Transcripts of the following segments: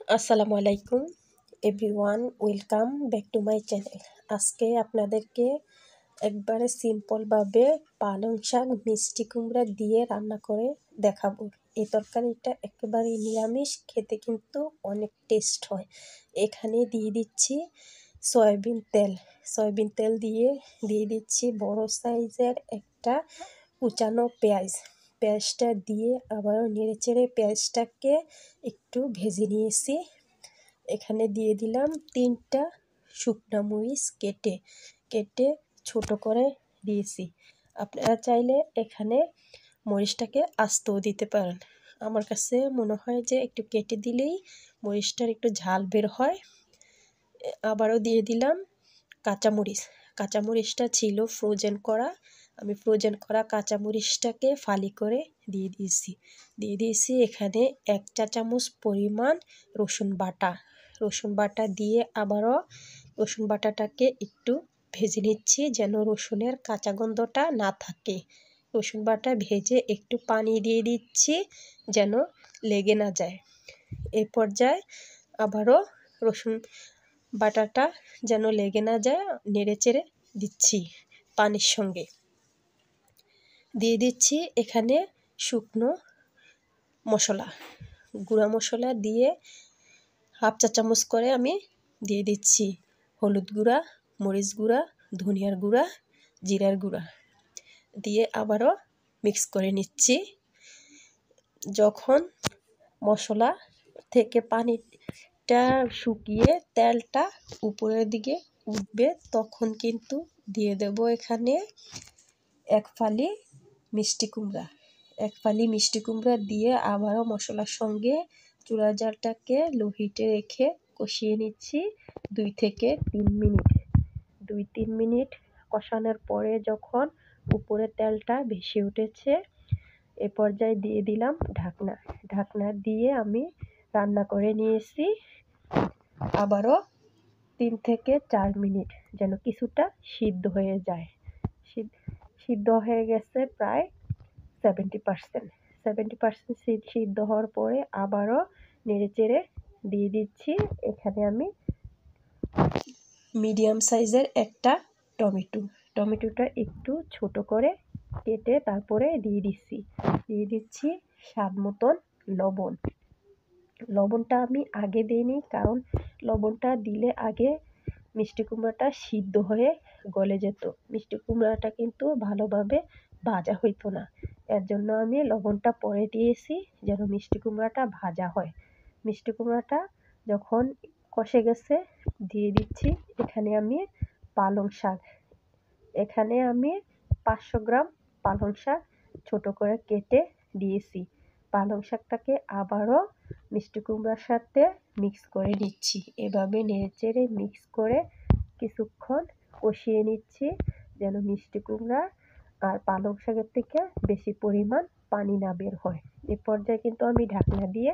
আসসালামু আলাইকুম everyone, welcome back to my channel. আজকে আপনাদেরকে একবারে সিম্পলভাবে পালং শাক মিষ্টি কুমড়া দিয়ে রান্না করে দেখাবো। এই তরকারিটা একেবারে নিরামিষ, খেতে কিন্তু অনেক টেস্ট হয়। এখানে দিয়ে দিচ্ছি সয়াবিন তেল দিয়ে দিচ্ছি বড় সাইজের একটা কুচানো পেঁয়াজটা দিয়ে আবারও নেড়েচেড়ে পেঁয়াজটাকে একটু ভেজে নিয়েছি। এখানে দিয়ে দিলাম 3টা শুকনো মরিচ কেটে ছোট করে দিয়েছি। আপনারা চাইলে এখানে মরিচটাকে আস্তেও দিতে পারেন। আমার কাছে মনে হয় যে একটু কেটে দিলেই মরিচটার একটু ঝাল বের হয়। আবারও দিয়ে দিলাম কাঁচামরিচটা ছিল ফ্রোজেন করা। আমি ফ্রোজেন করা কাঁচামরিচটাকে ফালি করে দিয়ে দিয়েছি এখানে 1 চা চামচ পরিমাণ রসুন বাটা দিয়ে আবারও রসুন বাটাটাকে একটু ভেজে নিচ্ছি যেন রসুনের কাঁচা গন্ধটা না থাকে। রসুন বাটা ভেজে একটু পানি দিয়ে দিচ্ছি যেন লেগে না যায়। এই পর্যায়ে আবারও রসুন বাটাটা যেন লেগে না যায় নেড়েচেড়ে দিচ্ছি। পানির সঙ্গে দিয়ে দিচ্ছি এখানে শুকনো মশলা, গুঁড়া মশলা দিয়ে 1/2 চা চামচ করে আমি দিয়ে দিচ্ছি হলুদ গুঁড়া, মরিচ গুঁড়া, ধনিয়ার গুঁড়া, জিরার গুঁড়া দিয়ে আবারও মিক্স করে নিচ্ছি। যখন মশলা থেকে পানিটা শুকিয়ে তেলটা উপরের দিকে উঠবে তখন কিন্তু দিয়ে দেব এখানে 1 ফালি মিষ্টি কুমড়া দিয়ে আবারও মশলার সঙ্গে চুলার জালটাকে লো হিটে রেখে কষিয়ে নিচ্ছি 2-3 মিনিট কষানোর পরে যখন উপরে তেলটা ভেসে উঠেছে এ পর্যায়ে দিয়ে দিলাম ঢাকনা দিয়ে আমি রান্না করে নিয়েছি আবারও 3-4 মিনিট যেন কিছুটা সিদ্ধ হয়ে যায়। সিদ্ধ হয়ে গেছে প্রায় 70% সিদ্ধ হওয়ার পরে আবারও নেড়েচেড়ে দিয়ে দিচ্ছি এখানে আমি মিডিয়াম সাইজের একটা টমেটোটা একটু ছোট করে কেটে তারপরে দিয়ে দিচ্ছি স্বাদ মতন লবণটা আমি আগে দিইনি, কারণ লবণটা দিলে আগে মিষ্টি কুমড়াটা সিদ্ধ হয়ে গলে যেত। মিষ্টি কুমড়াটা কিন্তু ভালোভাবে ভাজা হইতো না, এর জন্য আমি লবণটা পরে দিয়েছি যেন মিষ্টি কুমড়াটা ভাজা হয়। মিষ্টি কুমড়াটা যখন কষে গেছে দিয়ে দিচ্ছি এখানে আমি 500 গ্রাম পালং শাক ছোট করে কেটে দিয়েছি। পালং শাকটাকে আবারও মিষ্টি কুমড়ার সাথে মিক্স করে নিচ্ছি। এভাবে নেড়েচেড়ে মিক্স করে কিছুক্ষণ কষিয়ে নিচ্ছি যেন মিষ্টি কুমড়া আর পালং শাকের থেকে বেশি পরিমাণ পানি না বের হয়। এ পর্যায়ে কিন্তু আমি ঢাকনা দিয়ে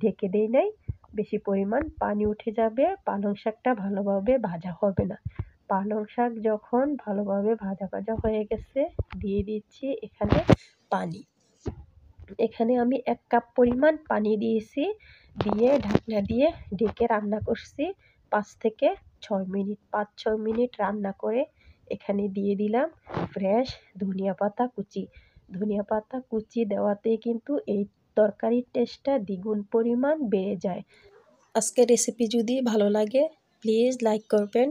ঢেকে দেই নাই, বেশি পরিমাণ পানি উঠে যাবে, পালং শাকটা ভালোভাবে ভাজা হবে না। পালং শাক যখন ভালোভাবে ভাজা হয়ে গেছে দিয়ে দিচ্ছি এখানে পানি। এখানে আমি 1 কাপ পরিমাণ পানি দিয়েছি, দিয়ে ঢাকনা দিয়ে ঢেকে রান্না করছি 5-6 মিনিট রান্না করে এখানে দিয়ে দিলাম ফ্রেশ ধনিয়া পাতা কুচি দেওয়াতে কিন্তু এই তরকারির টেস্টটা দ্বিগুণ পরিমাণ বেড়ে যায়। আজকের রেসিপি যদি ভালো লাগে প্লিজ লাইক করবেন,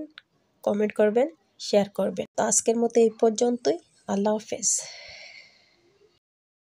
কমেন্ট করবেন, শেয়ার করবেন। তো আজকের মতো এই পর্যন্তই। আল্লাহ হাফেজ।